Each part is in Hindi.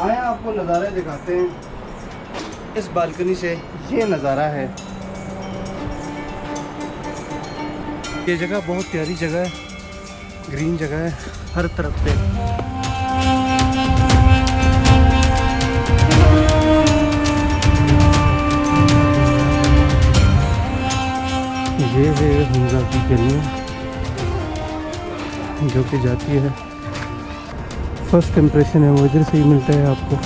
आए आपको नज़ारे दिखाते हैं। इस बालकनी से ये नज़ारा है। ये जगह बहुत प्यारी जगह है, ग्रीन जगह है हर तरफ पे। ये है हुंजा की गलियाँ जो कि जाती है। फर्स्ट इम्प्रेशन है वो इधर से ही मिलता है आपको।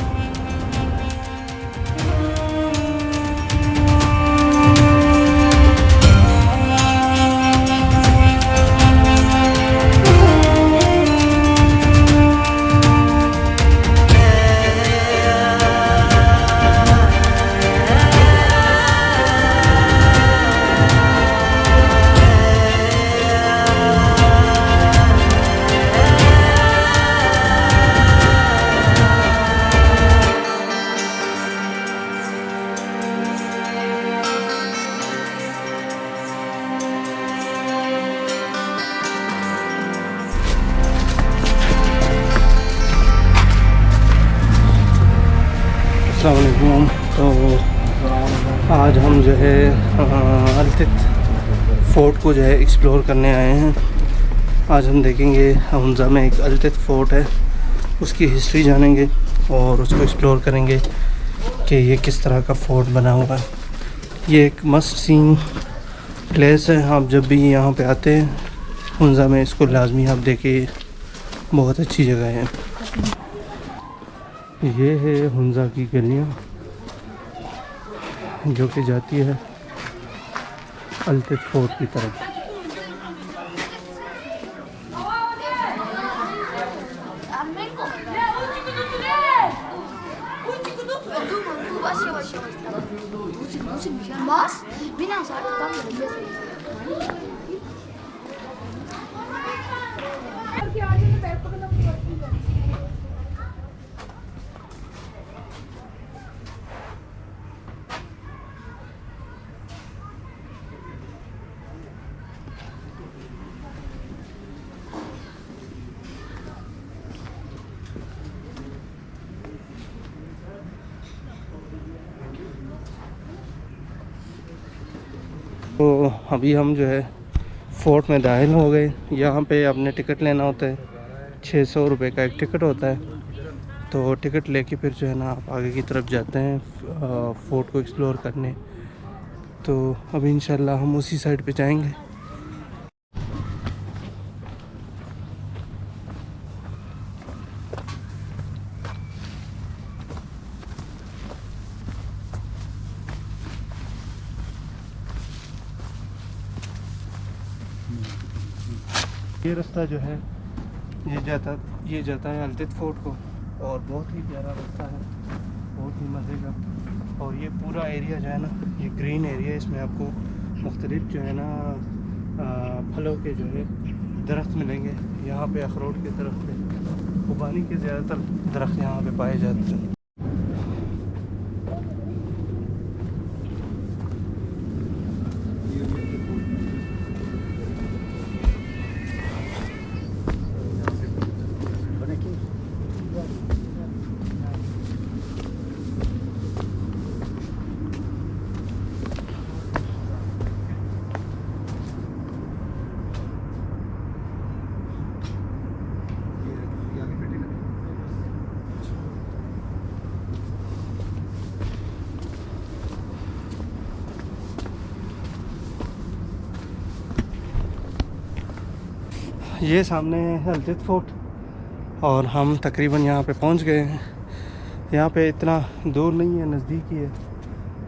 अस्सलाम वालेकुम। तो आज हम जो है अल्तित फ़ोर्ट को जो है एक्सप्लोर करने आए हैं। आज हम देखेंगे हुंजा में एक अल्तित फ़ोर्ट है, उसकी हिस्ट्री जानेंगे और उसको एक्सप्लोर करेंगे कि ये किस तरह का फ़ोर्ट बना हुआ है। ये एक मस्ट सीन प्लेस है। आप जब भी यहाँ पे आते हैं हुंजा में, इसको लाजमी आप देखिए, बहुत अच्छी जगह है। ये है हुंजा की गलियाँ जो कि जाती है अल्तित फ़ोर्ट की तरफ। तो अभी हम जो है फ़ोर्ट में दाखिल हो गए। यहाँ पे अपने टिकट लेना होता है, 600 रुपये का एक टिकट होता है। तो टिकट लेके फिर जो है ना आप आगे की तरफ जाते हैं फ़ोर्ट को एक्सप्लोर करने। तो अभी इंशाल्लाह हम उसी साइड पे जाएंगे। ये रास्ता जो है ये जाता है अल्तित फ़ोर्ट को, और बहुत ही प्यारा रास्ता है, बहुत ही मज़े का। और ये पूरा एरिया जो है ना, ये ग्रीन एरिया, इसमें आपको मुख्तलिफ जो है ना फलों के जो है दरख्त मिलेंगे। यहाँ पे अखरोट के दरख्त है, खुबानी के ज़्यादातर दरख्त यहाँ पे पाए जाते हैं। ये सामने है अल्तित फ़ोर्ट और हम तकरीबन यहाँ पे पहुँच गए हैं। यहाँ पे इतना दूर नहीं है, नज़दीक ही है।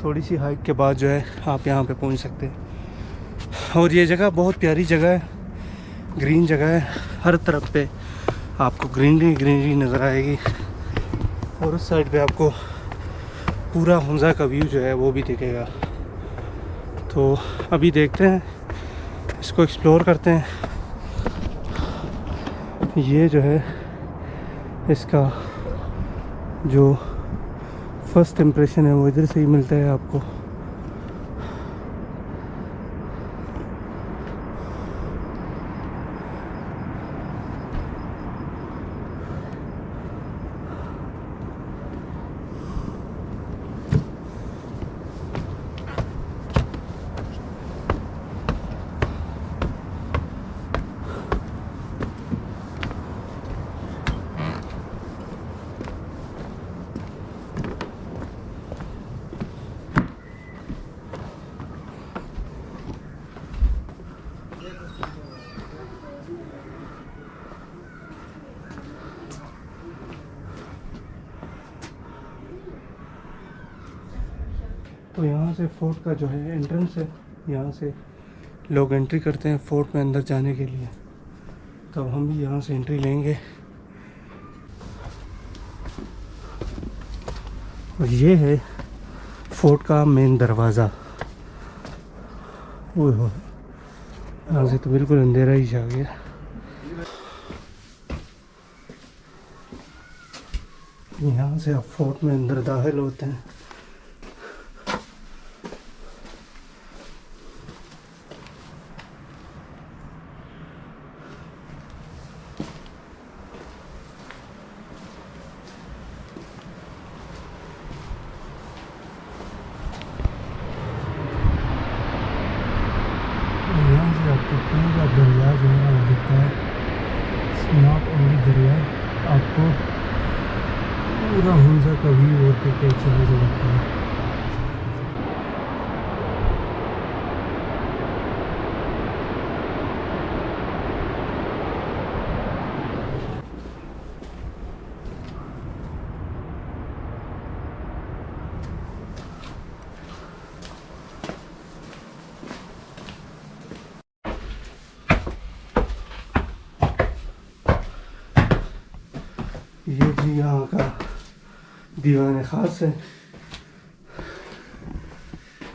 थोड़ी सी हाइक के बाद जो है आप यहाँ पे पहुँच सकते हैं। और ये जगह बहुत प्यारी जगह है, ग्रीन जगह है, हर तरफ पे आपको ग्रीनरी ग्रीनरी नज़र आएगी। और उस साइड पे आपको पूरा हुंजा का व्यू जो है वो भी दिखेगा। तो अभी देखते हैं, इसको एक्सप्लोर करते हैं। ये जो है इसका जो फर्स्ट इम्प्रेशन है वो इधर से ही मिलता है आपको। तो यहाँ से फोर्ट का जो है एंट्रेंस है, यहाँ से लोग एंट्री करते हैं फोर्ट में अंदर जाने के लिए। तो हम भी यहाँ से एंट्री लेंगे। और ये है फोर्ट का मेन दरवाज़ा। ओह हो, यहाँ से तो बिल्कुल अंधेरा ही छा गया। यहाँ से आप फोर्ट में अंदर दाखिल होते हैं। यहाँ से आपको पूरा दरिया जो है ना वो दिखता है। नॉट ओनली दरिया, आपको पूरा हुंजा का व्यू और के चीज़ें जो लगता है। ये जी यहाँ का दीवान खास है।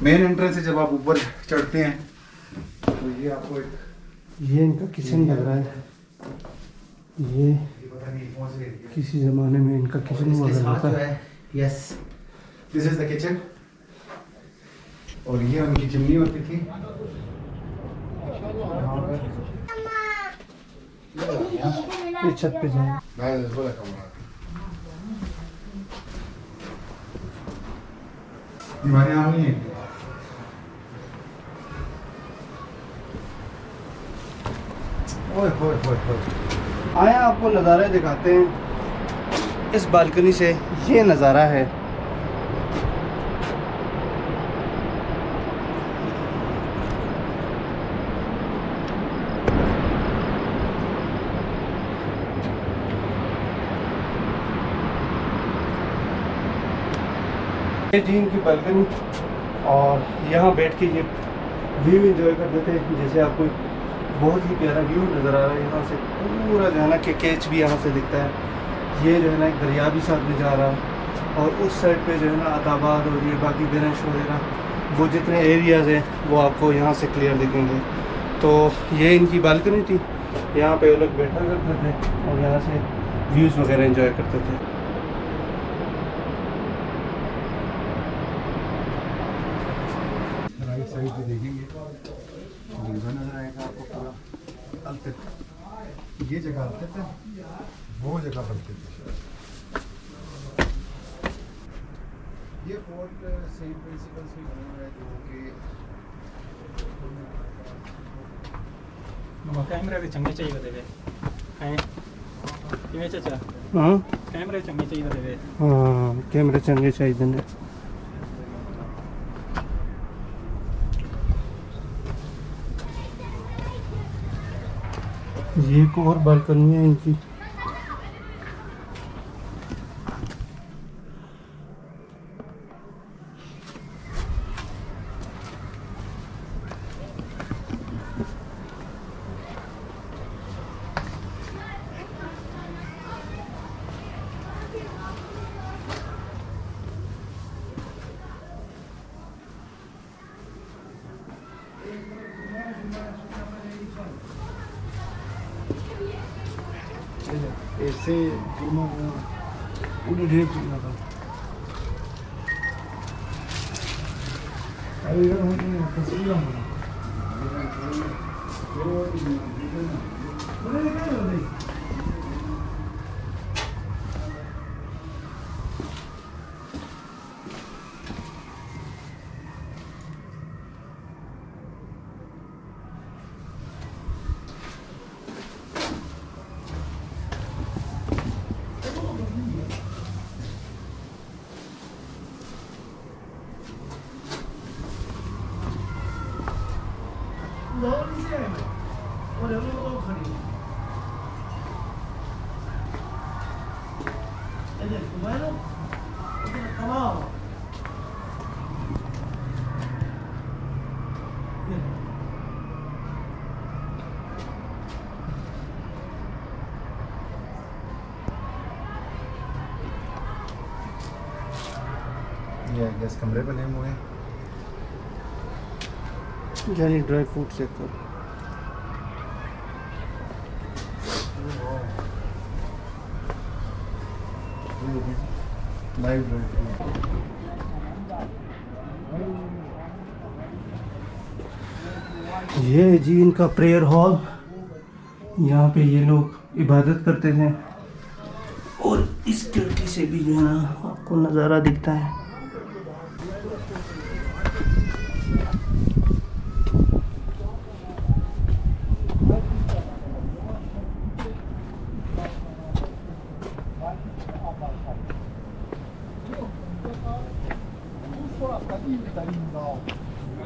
मेन एंट्रेंस से जब आप ऊपर चढ़ते हैं तो ये आपको एक ये इनका किचन लग रहा है। ये पता नहीं कौन से किसी ज़माने में इनका किचन हुआ करता था। Yes, this is the kitchen. और ये उनकी चिमनी होती थी। ये छत पे जाए। दीवारें आम नहीं है। ओए होए होए होए। आए आपको नज़ारे दिखाते हैं। इस बालकनी से ये नज़ारा है। ये जी इनकी बालकनी, और यहाँ बैठ के ये व्यू एंजॉय करते थे। जैसे आपको बहुत ही प्यारा व्यू नज़र आ रहा है यहाँ से। पूरा जो है ना कि कैच भी यहाँ से दिखता है। ये जो है ना एक दरिया भी साथ में जा रहा है, और उस साइड पे जो है ना अताबाद और ये बाकी गणेश वगैरह वो जितने एरियाज़ हैं वो आपको यहाँ से क्लियर दिखेंगे। तो ये इनकी बालकनी थी, यहाँ पे वो लोग बैठा करते थे और यहाँ से व्यूज़ वगैरह एंजॉय करते थे। राइट साइड पे देखेंगे रिवर नजर आएगा आपको पूरा अल्तत। ये जगह अल्तत है, वो जगह बल्तत है। ये फोर्ट सेम प्रिंसिपल से बना हुआ है जो कि कैमरे भी चंगे चाहिए होते हैं किवें चाचा। हाँ कैमरे चंगे चाहिए होते हैं। हाँ, कैमरे चंगे चाहिए ने। ये एक और बालकनी है इनकी। ऐसे पूरी ढेर चुका था। अरे इधर होते तस्वीर ये गैस कमरे बने हुए हैं। यानी ड्राई फ्रूट चेक करो। Live dry fruit. ये है जी इनका प्रेयर हॉल। यहाँ पे ये लोग इबादत करते थे और इस खिड़की से भी जो है ना आपको नज़ारा दिखता है।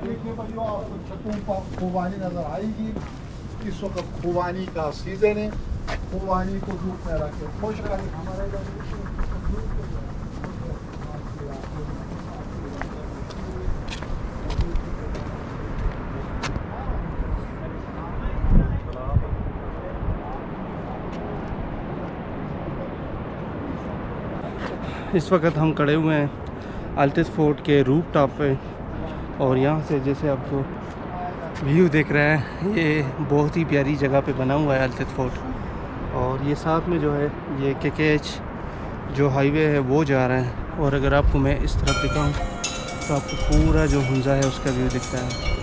देखिए भाई आपको छतों पर खुबानी नजर आएगी। इस वक्त खुबानी का सीजन है। खुबानी को धूप में रखे खुश करें हमारे इस वक्त हम खड़े हुए हैं अल्तिस फोर्ट के रूफ टॉप पे और यहाँ से जैसे आपको व्यू दिख रहा है ये बहुत ही प्यारी जगह पे बना हुआ है अल्तिस फोर्ट। और ये साथ में जो है ये केकेएच जो हाईवे है वो जा रहा है। और अगर आपको मैं इस तरफ दिखाऊं तो आपको पूरा जो हुंजा है उसका व्यू दिखता है।